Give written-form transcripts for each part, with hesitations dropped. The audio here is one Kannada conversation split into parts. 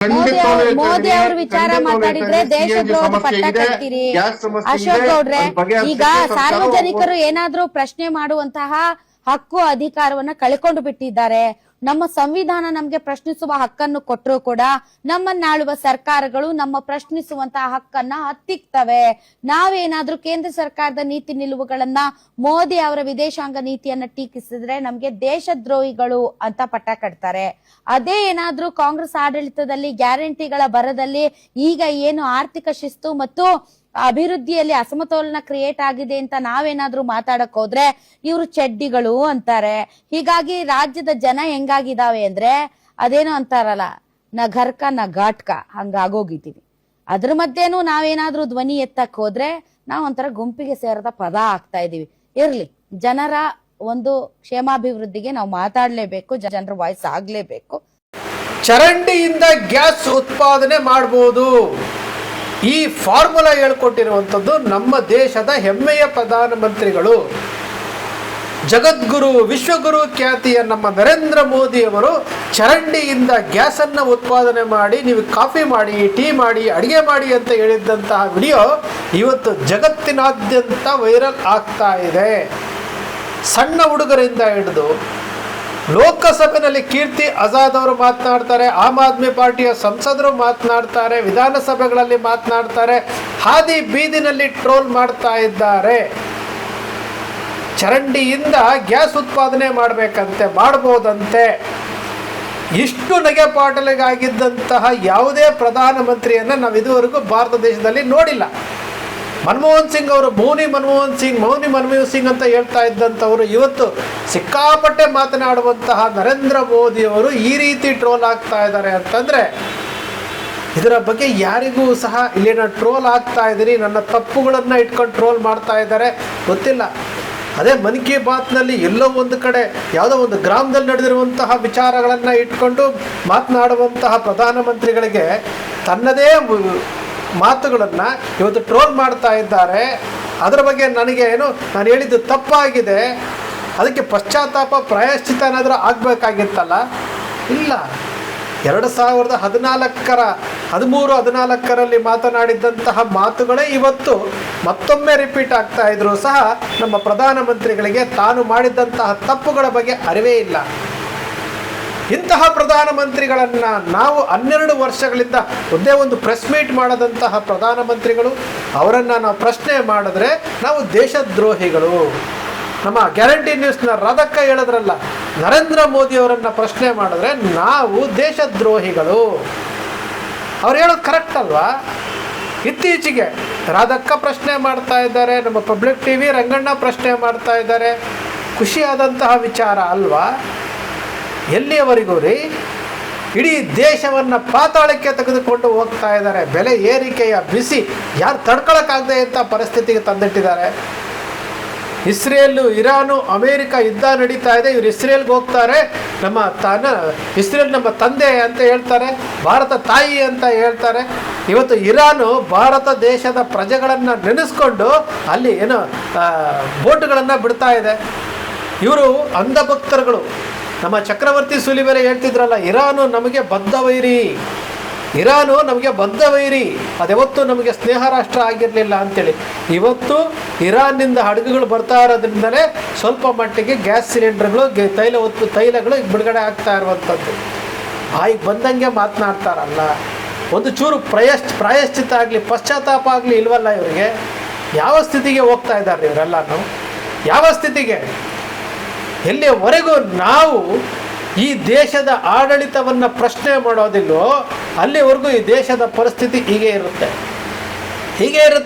ಮೋದಿ ಅವ್ರ ವಿಚಾರ ಮಾತಾಡಿದ್ರೆ ದೇಶದ್ರೋಹದ ಪಟ್ಟ ಕಟ್ತೀರಿ. ಅಶೋಕ್ ಗೌಡ್ರೆ, ಈಗ ಸಾರ್ವಜನಿಕರು ಏನಾದ್ರೂ ಪ್ರಶ್ನೆ ಮಾಡುವಂತಹ ಹಕ್ಕು ಅಧಿಕಾರವನ್ನ ಕಳ್ಕೊಂಡು ಬಿಟ್ಟಿದ್ದಾರೆ. ನಮ್ಮ ಸಂವಿಧಾನ ನಮ್ಗೆ ಪ್ರಶ್ನಿಸುವ ಹಕ್ಕನ್ನು ಕೊಟ್ಟರು ಕೂಡ ನಮ್ಮನ್ನಾಳುವ ಸರ್ಕಾರಗಳು ನಮ್ಮ ಪ್ರಶ್ನಿಸುವಂತಹ ಹಕ್ಕನ್ನ ಹತ್ತಿಕ್ತವೆ. ನಾವೇನಾದ್ರೂ ಕೇಂದ್ರ ಸರ್ಕಾರದ ನೀತಿ ನಿಲುವುಗಳನ್ನ, ಮೋದಿ ಅವರ ವಿದೇಶಾಂಗ ನೀತಿಯನ್ನ ಟೀಕಿಸಿದ್ರೆ ನಮ್ಗೆ ದೇಶದ್ರೋಹಿಗಳು ಅಂತ ಪಟ್ಟ ಕಟ್ತಾರೆ. ಅದೇ ಏನಾದ್ರೂ ಕಾಂಗ್ರೆಸ್ ಆಡಳಿತದಲ್ಲಿ ಗ್ಯಾರಂಟಿಗಳ ಬರದಲ್ಲಿ ಈಗ ಏನು ಆರ್ಥಿಕ ಶಿಸ್ತು ಮತ್ತು ಅಭಿವೃದ್ಧಿಯಲ್ಲಿ ಅಸಮತೋಲನ ಕ್ರಿಯೇಟ್ ಆಗಿದೆ ಅಂತ ನಾವೇನಾದ್ರೂ ಮಾತಾಡಕ್ ಹೋದ್ರೆ ಇವರು ಚಡ್ಡಿಗಳು ಅಂತಾರೆ. ಹೀಗಾಗಿ ರಾಜ್ಯದ ಜನ ಹೆಂಗಾಗಿದಾವೆ ಅಂದ್ರೆ ಅದೇನೋ ಅಂತಾರಲ್ಲ, ನ ಘರ್ಕ ನ ಘಾಟ್ಕ ಹಂಗಾಗೋಗಿದ್ದೀವಿ. ಅದ್ರ ಮಧ್ಯೆನೂ ನಾವೇನಾದ್ರೂ ಧ್ವನಿ ಎತ್ತಕ್ ಹೋದ್ರೆ ನಾವ್ ಒಂಥರ ಗುಂಪಿಗೆ ಸೇರದ ಪದ ಆಗ್ತಾ ಇದೀವಿ. ಇರ್ಲಿ, ಜನರ ಒಂದು ಕ್ಷೇಮಾಭಿವೃದ್ಧಿಗೆ ನಾವು ಮಾತಾಡ್ಲೇಬೇಕು, ಜನರ ವಾಯ್ಸ್ ಆಗ್ಲೇಬೇಕು. ಚರಂಡಿಯಿಂದ ಗ್ಯಾಸ್ ಉತ್ಪಾದನೆ ಮಾಡಬಹುದು. ಈ ಫಾರ್ಮುಲಾ ಹೇಳ್ಕೊಟ್ಟಿರುವಂಥದ್ದು ನಮ್ಮ ದೇಶದ ಹೆಮ್ಮೆಯ ಪ್ರಧಾನಮಂತ್ರಿಗಳು, ಜಗದ್ಗುರು ವಿಶ್ವಗುರು ಖ್ಯಾತಿಯ ನಮ್ಮ ನರೇಂದ್ರ ಮೋದಿ ಅವರು ಚರಂಡಿಯಿಂದ ಗ್ಯಾಸನ್ನು ಉತ್ಪಾದನೆ ಮಾಡಿ ನೀವು ಕಾಫಿ ಮಾಡಿ, ಟೀ ಮಾಡಿ, ಅಡುಗೆ ಮಾಡಿ ಅಂತ ಹೇಳಿದ್ದಂತಹ ವಿಡಿಯೋ ಇವತ್ತು ಜಗತ್ತಿನಾದ್ಯಂತ ವೈರಲ್ ಆಗ್ತಾ ಇದೆ. ಸಣ್ಣ ಹುಡುಗರಿಂದ ಹಿಡಿದು ಲೋಕಸಭೆಯಲ್ಲಿ ಕೀರ್ತಿ ಆಜಾದ್ ಅವರು ಮಾತನಾಡ್ತಾರೆ, ಆಮ್ ಆದ್ಮಿ ಪಾರ್ಟಿಯ ಸಂಸದರು ಮಾತನಾಡ್ತಾರೆ, ವಿಧಾನಸಭೆಗಳಲ್ಲಿ ಮಾತನಾಡ್ತಾರೆ, ಹಾದಿ ಬೀದಿನಲ್ಲಿ ಟ್ರೋಲ್ ಮಾಡ್ತಾ ಇದ್ದಾರೆ. ಚರಂಡಿಯಿಂದ ಗ್ಯಾಸ್ ಉತ್ಪಾದನೆ ಮಾಡಬೇಕಂತೆ, ಮಾಡಬಹುದಂತೆ. ಇಷ್ಟು ನಗೆಪಾಟಲಿಗಾಗಿದ್ದಂತಹ ಯಾವುದೇ ಪ್ರಧಾನಮಂತ್ರಿಯನ್ನು ನಾವು ಇದುವರೆಗೂ ಭಾರತ ದೇಶದಲ್ಲಿ ನೋಡಿಲ್ಲ. ಮನಮೋಹನ್ ಸಿಂಗ್ ಅವರು ಮೌನಿ ಮನಮೋಹನ್ ಸಿಂಗ್ ಅಂತ ಹೇಳ್ತಾ ಇದ್ದಂಥವರು ಇವತ್ತು ಸಿಕ್ಕಾಪಟ್ಟೆ ಮಾತನಾಡುವಂತಹ ನರೇಂದ್ರ ಮೋದಿ ಅವರು ಈ ರೀತಿ ಟ್ರೋಲ್ ಆಗ್ತಾ ಇದ್ದಾರೆ ಅಂತಂದರೆ ಇದರ ಬಗ್ಗೆ ಯಾರಿಗೂ ಸಹ ಇಲ್ಲಿನ ಟ್ರೋಲ್ ಆಗ್ತಾ ಇದ್ದೀರಿ, ನನ್ನ ತಪ್ಪುಗಳನ್ನು ಇಟ್ಕೊಂಡು ಟ್ರೋಲ್ ಮಾಡ್ತಾ ಇದ್ದಾರೆ ಗೊತ್ತಿಲ್ಲ. ಅದೇ ಮನ್ ಕಿ ಬಾತ್ನಲ್ಲಿ ಎಲ್ಲೋ ಒಂದು ಕಡೆ ಯಾವುದೋ ಒಂದು ಗ್ರಾಮದಲ್ಲಿ ನಡೆದಿರುವಂತಹ ವಿಚಾರಗಳನ್ನು ಇಟ್ಕೊಂಡು ಮಾತನಾಡುವಂತಹ ಪ್ರಧಾನಮಂತ್ರಿಗಳಿಗೆ ತನ್ನದೇ ಮಾತುಗಳನ್ನು ಇವತ್ತು ಟ್ರೋಲ್ ಮಾಡ್ತಾ ಇದ್ದಾರೆ. ಅದರ ಬಗ್ಗೆ ನನಗೆ ನಾನು ಹೇಳಿದ್ದು ತಪ್ಪಾಗಿದೆ, ಅದಕ್ಕೆ ಪಶ್ಚಾತ್ತಾಪ ಪ್ರಾಯಶ್ಚಿತ್ತ ಏನಾದರೂ ಆಗಬೇಕಾಗಿತ್ತಲ್ಲ. ಇಲ್ಲ, 2013-14ರಲ್ಲಿ ಮಾತನಾಡಿದ್ದಂತಹ ಮಾತುಗಳೇ ಇವತ್ತು ಮತ್ತೊಮ್ಮೆ ರಿಪೀಟ್ ಆಗ್ತಾ ಇದ್ರು ಸಹ ನಮ್ಮ ಪ್ರಧಾನಮಂತ್ರಿಗಳಿಗೆ ತಾನು ಮಾಡಿದ್ದಂತಹ ತಪ್ಪುಗಳ ಬಗ್ಗೆ ಅರಿವೇ ಇಲ್ಲ. ಇಂತಹ ಪ್ರಧಾನಮಂತ್ರಿಗಳನ್ನು ನಾವು 12 ವರ್ಷಗಳಿಂದ ಒಂದೇ ಒಂದು ಪ್ರೆಸ್ ಮೀಟ್ ಮಾಡದಂತಹ ಪ್ರಧಾನಮಂತ್ರಿಗಳು, ಅವರನ್ನು ನಾವು ಪ್ರಶ್ನೆ ಮಾಡಿದ್ರೆ ನಾವು ದೇಶದ್ರೋಹಿಗಳು. ನಮ್ಮ ಗ್ಯಾರಂಟಿ ನ್ಯೂಸ್ನ ರಾಧಕ್ಕ ಹೇಳಿದ್ರಲ್ಲ, ನರೇಂದ್ರ ಮೋದಿ ಅವರನ್ನು ಪ್ರಶ್ನೆ ಮಾಡಿದ್ರೆ ನಾವು ದೇಶದ್ರೋಹಿಗಳು. ಅವ್ರು ಹೇಳೋದು ಕರೆಕ್ಟ್ ಅಲ್ವಾ? ಇತ್ತೀಚೆಗೆ ರಾಧಕ್ಕ ಪ್ರಶ್ನೆ ಮಾಡ್ತಾ ಇದ್ದಾರೆ, ನಮ್ಮ ಪಬ್ಲಿಕ್ ಟಿವಿ ರಂಗಣ್ಣ ಪ್ರಶ್ನೆ ಮಾಡ್ತಾ ಇದ್ದಾರೆ. ಖುಷಿಯಾದಂತಹ ವಿಚಾರ ಅಲ್ವಾ? ಎಲ್ಲಿಯವರೆಗೂ ರೀ ಇಡೀ ದೇಶವನ್ನು ಪಾತಾಳಕ್ಕೆ ತೆಗೆದುಕೊಂಡು ಹೋಗ್ತಾ ಇದ್ದಾರೆ. ಬೆಲೆ ಏರಿಕೆಯ ಬಿಸಿ ಯಾರು ತಡ್ಕೊಳಕ್ಕಾಗದೆ ಅಂತ ಪರಿಸ್ಥಿತಿಗೆ ತಂದಿಟ್ಟಿದ್ದಾರೆ. ಇಸ್ರೇಲು, ಇರಾನು, ಅಮೇರಿಕ ಯುದ್ಧ ನಡೀತಾ ಇದೆ. ಇವರು ಇಸ್ರೇಲ್ಗೆ ಹೋಗ್ತಾರೆ, ಇಸ್ರೇಲ್ ನಮ್ಮ ತಂದೆ ಅಂತ ಹೇಳ್ತಾರೆ, ಭಾರತ ತಾಯಿ ಅಂತ ಹೇಳ್ತಾರೆ. ಇವತ್ತು ಇರಾನು ಭಾರತ ದೇಶದ ಪ್ರಜೆಗಳನ್ನು ನೆನೆಸ್ಕೊಂಡು ಅಲ್ಲಿ ಬೋಟ್ಗಳನ್ನು ಬಿಡ್ತಾ ಇದೆ. ಇವರು ಅಂಧಭಕ್ತರುಗಳು. ನಮ್ಮ ಚಕ್ರವರ್ತಿ ಸುಲಿಬೇರೆ ಹೇಳ್ತಿದ್ರಲ್ಲ, ಇರಾನು ನಮಗೆ ಬದ್ಧ ವೈರಿ, ಅದೆವತ್ತು ನಮಗೆ ಸ್ನೇಹ ರಾಷ್ಟ್ರ ಆಗಿರಲಿಲ್ಲ ಅಂತೇಳಿ. ಇವತ್ತು ಇರಾನ್ನಿಂದ ಹಡಗುಗಳು ಬರ್ತಾ ಇರೋದ್ರಿಂದಲೇ ಸ್ವಲ್ಪ ಮಟ್ಟಿಗೆ ಗ್ಯಾಸ್ ಸಿಲಿಂಡರ್ಗಳು, ತೈಲಗಳು ಬಿಡುಗಡೆ ಆಗ್ತಾ ಇರುವಂಥದ್ದು. ಈಗ ಬಂದಂಗೆ ಮಾತನಾಡ್ತಾರಲ್ಲ, ಒಂದು ಚೂರು ಪ್ರಾಯಶ್ಚಿತ್ತ ಆಗಲಿ, ಪಶ್ಚಾತ್ತಾಪ ಆಗಲಿ ಇಲ್ವಲ್ಲ ಇವರಿಗೆ. ಯಾವ ಸ್ಥಿತಿಗೆ ಹೋಗ್ತಾ ಇದ್ದಾರೆ ಇವರೆಲ್ಲನೂ? ಯಾವ ಸ್ಥಿತಿಗೆ? ಎಲ್ಲಿಯವರೆಗೂ ನಾವು ಈ ದೇಶದ ಆಡಳಿತವನ್ನು ಪ್ರಶ್ನೆ ಮಾಡೋದಿಲ್ಲೋ ಅಲ್ಲಿವರೆಗೂ ಈ ದೇಶದ ಪರಿಸ್ಥಿತಿ ಹೀಗೆ ಇರುತ್ತೆ.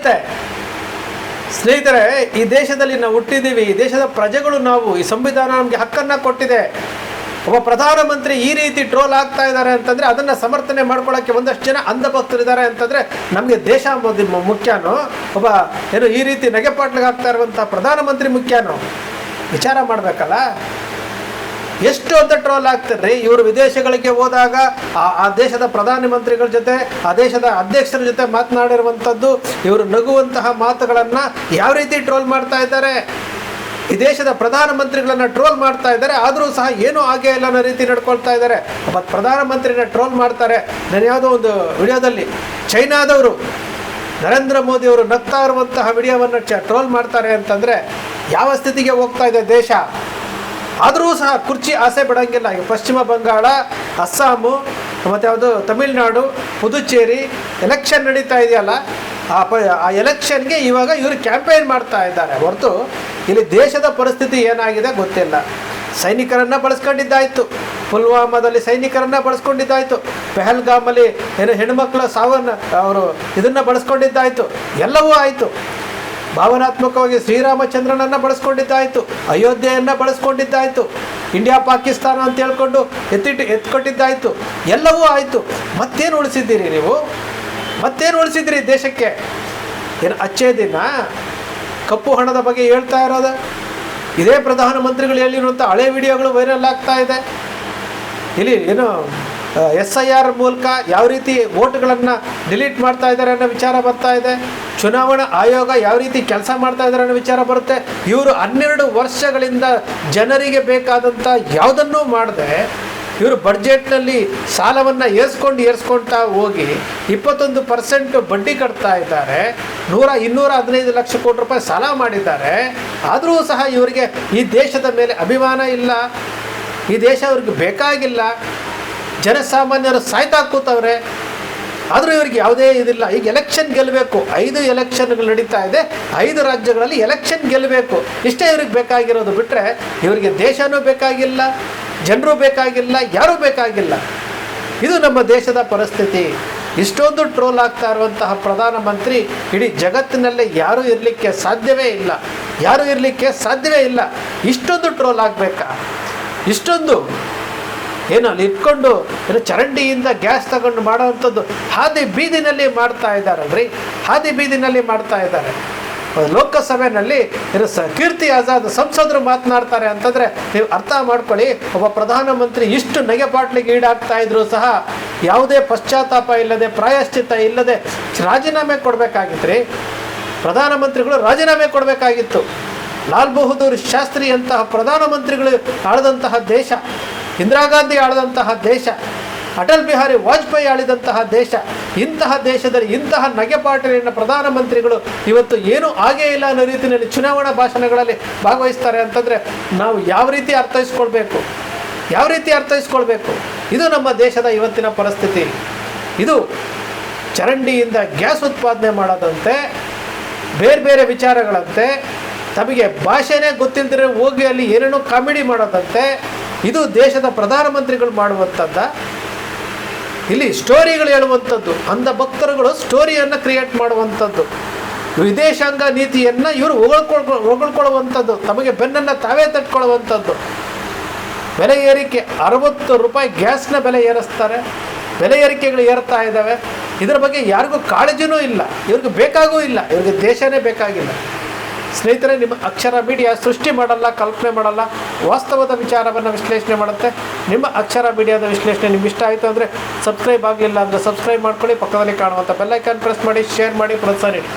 ಸ್ನೇಹಿತರೆ, ಈ ದೇಶದಲ್ಲಿ ನಾವು ಹುಟ್ಟಿದ್ದೀವಿ, ಈ ದೇಶದ ಪ್ರಜೆಗಳು ನಾವು, ಈ ಸಂವಿಧಾನ ನಮಗೆ ಹಕ್ಕನ್ನು ಕೊಟ್ಟಿದೆ. ಒಬ್ಬ ಪ್ರಧಾನಮಂತ್ರಿ ಈ ರೀತಿ ಟ್ರೋಲ್ ಆಗ್ತಾ ಇದ್ದಾರೆ ಅಂತಂದರೆ ಅದನ್ನು ಸಮರ್ಥನೆ ಮಾಡ್ಕೊಳ್ಳೋಕ್ಕೆ ಒಂದಷ್ಟು ಜನ ಅಂಧಭಕ್ತರಿದ್ದಾರೆ ಅಂತಂದರೆ ನಮಗೆ ದೇಶ ಮುಖ್ಯನೋ, ಒಬ್ಬ ಈ ರೀತಿ ನಗೆಪಾಟ್ಲಿಗಾಗ್ತಾ ಇರುವಂಥ ಪ್ರಧಾನಮಂತ್ರಿ ಮುಖ್ಯನೋ? ವಿಚಾರ ಮಾಡಬೇಕಲ್ಲ. ಎಷ್ಟು ಅಂತ ಟ್ರೋಲ್ ಆಗ್ತಾರೆ. ಇವರು ವಿದೇಶಗಳಿಗೆ ಹೋದಾಗ ಆ ದೇಶದ ಪ್ರಧಾನಮಂತ್ರಿಗಳ ಜೊತೆ, ಆ ದೇಶದ ಅಧ್ಯಕ್ಷರ ಜೊತೆ ಮಾತನಾಡಿರುವಂಥದ್ದು, ಇವರು ನಗುವಂತಹ ಮಾತುಗಳನ್ನು ಯಾವ ರೀತಿ ಟ್ರೋಲ್ ಮಾಡ್ತಾ ಇದ್ದಾರೆ. ಈ ದೇಶದ ಪ್ರಧಾನಮಂತ್ರಿಗಳನ್ನ ಟ್ರೋಲ್ ಮಾಡ್ತಾ ಇದ್ದಾರೆ, ಆದರೂ ಸಹ ಏನೂ ಆಗೇ ಇಲ್ಲ ಅನ್ನೋ ರೀತಿ ನಡ್ಕೊಳ್ತಾ ಇದ್ದಾರೆ. ಮತ್ತು ಪ್ರಧಾನಮಂತ್ರಿನ ಟ್ರೋಲ್ ಮಾಡ್ತಾರೆ. ನಾನು ಯಾವುದೋ ಒಂದು ವಿಡಿಯೋದಲ್ಲಿ ಚೈನಾದವರು ನರೇಂದ್ರ ಮೋದಿ ಅವರು ನಗ್ತಾ ಇರುವಂತಹ ವಿಡಿಯೋವನ್ನು ಟ್ರೋಲ್ ಮಾಡ್ತಾರೆ ಅಂತಂದರೆ ಯಾವ ಸ್ಥಿತಿಗೆ ಹೋಗ್ತಾ ಇದೆ ದೇಶ. ಆದರೂ ಸಹ ಕುರ್ಚಿ ಆಸೆ ಬಿಡೋಂಗಿಲ್ಲ. ಈಗ ಪಶ್ಚಿಮ ಬಂಗಾಳ, ಅಸ್ಸಾಮು, ಮತ್ತು ಯಾವುದು ತಮಿಳುನಾಡು, ಪುದುಚೇರಿ ಎಲೆಕ್ಷನ್ ನಡೀತಾ ಇದೆಯಲ್ಲ, ಆ ಎಲೆಕ್ಷನ್ಗೆ ಇವಾಗ ಇವರು ಕ್ಯಾಂಪೇನ್ ಮಾಡ್ತಾ ಇದ್ದಾರೆ ಹೊರತು ಇಲ್ಲಿ ದೇಶದ ಪರಿಸ್ಥಿತಿ ಏನಾಗಿದೆ ಗೊತ್ತಿಲ್ಲ. ಸೈನಿಕರನ್ನು ಬಳಸ್ಕೊಂಡಿದ್ದಾಯಿತು, ಪುಲ್ವಾಮಾದಲ್ಲಿ ಸೈನಿಕರನ್ನು ಬಳಸ್ಕೊಂಡಿದ್ದಾಯಿತು, ಪೆಹಲ್ಗಾಮಲ್ಲಿ ಹೆಣ್ಮಕ್ಳ ಸಾವನ್ನು ಅವರು ಇದನ್ನು ಬಳಸ್ಕೊಂಡಿದ್ದಾಯಿತು, ಎಲ್ಲವೂ ಆಯಿತು. ಭಾವನಾತ್ಮಕವಾಗಿ ಶ್ರೀರಾಮಚಂದ್ರನನ್ನು ಬಳಸ್ಕೊಂಡಿದ್ದಾಯಿತು, ಅಯೋಧ್ಯೆಯನ್ನು ಬಳಸ್ಕೊಂಡಿದ್ದಾಯಿತು, ಇಂಡಿಯಾ ಪಾಕಿಸ್ತಾನ ಅಂತ ಹೇಳ್ಕೊಂಡು ಎತ್ಕೊಟ್ಟಿದ್ದಾಯಿತು, ಎಲ್ಲವೂ ಆಯಿತು. ಮತ್ತೇನು ಉಳಿಸಿದ್ದೀರಿ ನೀವು? ಮತ್ತೇನು ಉಳಿಸಿದ್ರಿ ದೇಶಕ್ಕೆ? ಏನು ಅಚ್ಚೇ ದಿನ ಕಪ್ಪು ಹಣದ ಬಗ್ಗೆ ಹೇಳ್ತಾ ಇರೋದು? ಇದೇ ಪ್ರಧಾನಮಂತ್ರಿಗಳು ಹೇಳಿರುವಂಥ ಹಳೆ ವಿಡಿಯೋಗಳು ವೈರಲ್ ಆಗ್ತಾ ಇದೆ. ಇಲ್ಲಿ ಏನು SIR ಮೂಲಕ ಯಾವ ರೀತಿ ವೋಟ್ಗಳನ್ನು ಡಿಲೀಟ್ ಮಾಡ್ತಾ ಇದ್ದಾರೆ ಅನ್ನೋ ವಿಚಾರ ಬರ್ತಾ ಇದೆ. ಚುನಾವಣಾ ಆಯೋಗ ಯಾವ ರೀತಿ ಕೆಲಸ ಮಾಡ್ತಾ ಇದ್ದಾರೆ ಅನ್ನೋ ವಿಚಾರ ಬರುತ್ತೆ. ಇವರು 12 ವರ್ಷಗಳಿಂದ ಜನರಿಗೆ ಬೇಕಾದಂಥ ಯಾವುದನ್ನೂ ಮಾಡದೆ ಇವರು ಬಡ್ಜೆಟ್ನಲ್ಲಿ ಸಾಲವನ್ನು ಏರಿಸ್ಕೊಳ್ತಾ ಹೋಗಿ 21% ಬಡ್ಡಿ ಕಟ್ತಾ ಇದ್ದಾರೆ. 215 ಲಕ್ಷ ಕೋಟಿ ರೂಪಾಯಿ ಸಾಲ ಮಾಡಿದ್ದಾರೆ. ಆದರೂ ಸಹ ಇವರಿಗೆ ಈ ದೇಶದ ಮೇಲೆ ಅಭಿಮಾನ ಇಲ್ಲ, ಈ ದೇಶ ಅವ್ರಿಗೆ ಬೇಕಾಗಿಲ್ಲ. ಜನಸಾಮಾನ್ಯರು ಸಾಯ್ತಾ ಕೂತವ್ರೆ, ಆದರೂ ಇವ್ರಿಗೆ ಯಾವುದೇ ಇದಿಲ್ಲ. ಈಗ ಎಲೆಕ್ಷನ್ ಗೆಲ್ಲಬೇಕು, 5 ಎಲೆಕ್ಷನ್ಗಳು ನಡೀತಾ ಇದೆ, 5 ರಾಜ್ಯಗಳಲ್ಲಿ ಎಲೆಕ್ಷನ್ ಗೆಲ್ಲಬೇಕು, ಇಷ್ಟೇ ಇವ್ರಿಗೆ ಬೇಕಾಗಿರೋದು. ಬಿಟ್ಟರೆ ಇವರಿಗೆ ದೇಶನೂ ಬೇಕಾಗಿಲ್ಲ, ಜನರು ಬೇಕಾಗಿಲ್ಲ, ಯಾರೂ ಬೇಕಾಗಿಲ್ಲ. ಇದು ನಮ್ಮ ದೇಶದ ಪರಿಸ್ಥಿತಿ. ಇಷ್ಟೊಂದು ಟ್ರೋಲ್ ಆಗ್ತಾ ಇರುವಂತಹ ಪ್ರಧಾನಮಂತ್ರಿ ಇಡೀ ಜಗತ್ತಿನಲ್ಲೇ ಯಾರೂ ಇರಲಿಕ್ಕೆ ಸಾಧ್ಯವೇ ಇಲ್ಲ, ಯಾರೂ ಇರಲಿಕ್ಕೆ ಸಾಧ್ಯವೇ ಇಲ್ಲ. ಇಷ್ಟೊಂದು ಟ್ರೋಲ್ ಆಗಬೇಕಾ? ಇಷ್ಟೊಂದು ಏನು ಅಲ್ಲಿ ಇಟ್ಕೊಂಡು ಏನು ಚರಂಡಿಯಿಂದ ಗ್ಯಾಸ್ ತಗೊಂಡು ಮಾಡೋವಂಥದ್ದು ಹಾದಿ ಬೀದಿನಲ್ಲಿ ಮಾಡ್ತಾ ಇದ್ದಾರಲ್ರಿ, ಹಾದಿ ಬೀದಿನಲ್ಲಿ ಮಾಡ್ತಾ ಇದ್ದಾರೆ. ಲೋಕಸಭೆಯಲ್ಲಿ ಕೀರ್ತಿ ಆಜಾದ್ ಸಂಸದರು ಮಾತನಾಡ್ತಾರೆ ಅಂತಂದರೆ ನೀವು ಅರ್ಥ ಮಾಡ್ಕೊಳ್ಳಿ. ಒಬ್ಬ ಪ್ರಧಾನಮಂತ್ರಿ ಇಷ್ಟು ನಗೆಪಾಟ್ಲಿಗೆ ಈಡಾಗ್ತಾ ಇದ್ರು ಸಹ ಯಾವುದೇ ಪಶ್ಚಾತ್ತಾಪ ಇಲ್ಲದೆ, ಪ್ರಾಯಶ್ಚಿತ್ತ ಇಲ್ಲದೆ ರಾಜೀನಾಮೆ ಕೊಡಬೇಕಾಗಿತ್ತು ರೀ. ಪ್ರಧಾನಮಂತ್ರಿಗಳು ರಾಜೀನಾಮೆ ಕೊಡಬೇಕಾಗಿತ್ತು. ಲಾಲ್ ಬಹದ್ದೂರ್ ಶಾಸ್ತ್ರಿ ಅಂತಹ ಪ್ರಧಾನಮಂತ್ರಿಗಳು ಆಳಿದಂತಹ ದೇಶ, ಇಂದಿರಾ ಗಾಂಧಿ ಆಳಿದಂತಹ ದೇಶ, ಅಟಲ್ ಬಿಹಾರಿ ವಾಜಪೇಯಿ ಆಳಿದಂತಹ ದೇಶ, ಇಂತಹ ದೇಶದಲ್ಲಿ ಇಂತಹ ನಗೆಪಾಟಲಿನ ಪ್ರಧಾನಮಂತ್ರಿಗಳು ಇವತ್ತು ಏನೂ ಆಗೇ ಇಲ್ಲ ಅನ್ನೋ ರೀತಿಯಲ್ಲಿ ಚುನಾವಣಾ ಭಾಷಣಗಳಲ್ಲಿ ಭಾಗವಹಿಸ್ತಾರೆ ಅಂತಂದರೆ ನಾವು ಯಾವ ರೀತಿ ಅರ್ಥೈಸ್ಕೊಳ್ಬೇಕು? ಯಾವ ರೀತಿ ಅರ್ಥೈಸ್ಕೊಳ್ಬೇಕು? ಇದು ನಮ್ಮ ದೇಶದ ಇವತ್ತಿನ ಪರಿಸ್ಥಿತಿ. ಇದು ಚರಂಡಿಯಿಂದ ಗ್ಯಾಸ್ ಉತ್ಪಾದನೆ ಮಾಡೋದಂತೆ, ಬೇರೆ ಬೇರೆ ವಿಚಾರಗಳಂತೆ, ತಮಗೆ ಭಾಷೆನೇ ಗೊತ್ತಿಲ್ಲದಿರೋ ಹೋಗಿ ಅಲ್ಲಿ ಏನೇನೋ ಕಾಮಿಡಿ ಮಾಡೋದಂತೆ. ಇದು ದೇಶದ ಪ್ರಧಾನಮಂತ್ರಿಗಳು ಮಾಡುವಂಥದ್ದು. ಇಲ್ಲಿ ಸ್ಟೋರಿಗಳು ಹೇಳುವಂಥದ್ದು, ಅಂಧ ಭಕ್ತರುಗಳು ಸ್ಟೋರಿಯನ್ನು ಕ್ರಿಯೇಟ್ ಮಾಡುವಂಥದ್ದು, ವಿದೇಶಾಂಗ ನೀತಿಯನ್ನು ಇವರು ಹೊಗಳ್ಕೊಳ್ಳುವಂಥದ್ದು, ತಮಗೆ ಬೆನ್ನನ್ನು ತಾವೇ ತಟ್ಕೊಳ್ಳುವಂಥದ್ದು. ಬೆಲೆ ಏರಿಕೆ 60 ರೂಪಾಯಿ ಗ್ಯಾಸ್ನ ಬೆಲೆ ಏರಿಸ್ತಾರೆ, ಬೆಲೆ ಏರಿಕೆಗಳು ಏರ್ತಾ ಇದ್ದಾವೆ. ಇದರ ಬಗ್ಗೆ ಯಾರಿಗೂ ಕಾಳಜಿನೂ ಇಲ್ಲ, ಇವ್ರಿಗೆ ಬೇಕಾಗೂ ಇಲ್ಲ, ಇವ್ರಿಗೆ ದೇಶನೇ ಬೇಕಾಗಿಲ್ಲ. ಸ್ನೇಹಿತರೆ, ನಿಮ್ಮ ಅಕ್ಷರ ಮೀಡಿಯಾ ಸೃಷ್ಟಿ ಮಾಡಲ್ಲ, ಕಲ್ಪನೆ ಮಾಡಲ್ಲ, ವಾಸ್ತವದ ವಿಚಾರವನ್ನು ವಿಶ್ಲೇಷಣೆ ಮಾಡುತ್ತೆ. ನಿಮ್ಮ ಅಕ್ಷರ ಮೀಡಿಯಾದ ವಿಶ್ಲೇಷಣೆ ನಿಮ್ಗೆ ಇಷ್ಟ ಆಯಿತು ಅಂದರೆ ಸಬ್ಸ್ಕ್ರೈಬ್ ಆಗಲಿಲ್ಲ ಅಂದರೆ ಸಬ್ಸ್ಕ್ರೈಬ್ ಮಾಡ್ಕೊಳ್ಳಿ, ಪಕ್ಕದಲ್ಲಿ ಕಾಣುವಂಥ ಬೆಲ್ ಐಕಾನ್ ಪ್ರೆಸ್ ಮಾಡಿ, ಶೇರ್ ಮಾಡಿ, ಪ್ರೋತ್ಸಾಹ ನೀಡಿ.